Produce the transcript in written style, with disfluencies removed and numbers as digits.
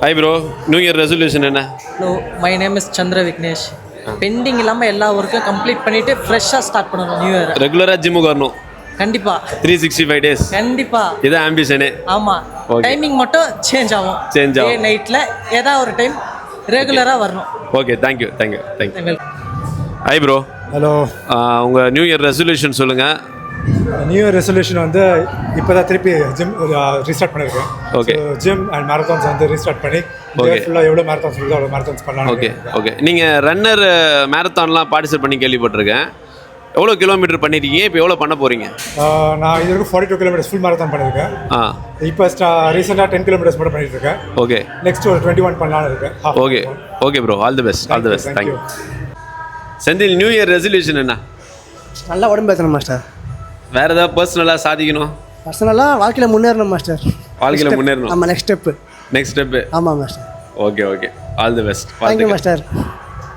Hi bro, new year resolution என்ன? Hello, my name is Chandra Vignesh. Pending இல்லாமல் எல்லா ஒர்க்கும் கம்ப்ளீட் பண்ணிவிட்டு ஃப்ரெஷ்ஷாக ஸ்டார்ட் பண்ணணும் நியூ இயர். ரெகுலராக ஜிம்முக்கு வரணும். கண்டிப்பாக 365 days. கண்டிப்பாக இதான் ஆம்பிஷனே. ஆமாம். Okay. டைமிங் மட்டும் சேஞ்ச் ஆகும். நைட்டில் ஏதாவது ஒரு டைம் ரெகுலராக வரணும். Okay, thank you. Hi bro. Hello. உங்கள் நியூ இயர் ரெசல்யூஷன் சொல்லுங்கள். நியூ இயர் ரெசல்யூஷன் வந்து இப்போ தான் திருப்பி ஜிம் ரீஸ்டார்ட் பண்ணியிருக்கேன். ஓகே. ஜிம் அண்ட் மேரத்தான்ஸ் வந்து ரீஸ்டார்ட் பண்ணி ஃபுல்லாக எவ்வளோ மேரத்தான்ஸ் இருக்குதோ அவ்வளோ மேரத்தான்ஸ் பண்ணலாம். ஓகே. நீங்கள் ரன்னர் மேரத்தான்லாம் பார்ட்டிசிபேட் பண்ணி கேள்விப்பட்டிருக்கேன். எவ்வளோ கிலோமீட்டர் பண்ணியிருக்கீங்க? இப்போ எவ்வளோ பண்ண போகிறீங்க? நான் இது வரைக்கும் 42 kilometers ஃபுல் மேரத்தான் பண்ணியிருக்கேன். இப்போ ரீசெண்டாக 10 kilometers மட்டும் பண்ணிட்டு இருக்கேன். ஓகே. நெக்ஸ்ட் ஒரு 21 பண்ணலான்னு இருக்கேன். Okay bro, all the best. Thank you. Senthil, new year resolution என்ன? நல்லா உடம்பு ஏற்றணும் மாஸ்டர். வேறு ஏதாவது பர்சனலாக சாதிக்கணும்? பர்சனலாக வாழ்க்கையில் முன்னேறணும் மாஸ்டர். வாழ்க்கையில் முன்னேறணும். ஆமாம், நெக்ஸ்ட் ஸ்டெப்பு. ஆமாம் மாஸ்டர். ஆமாம் master. Okay. All the best. Thank you master.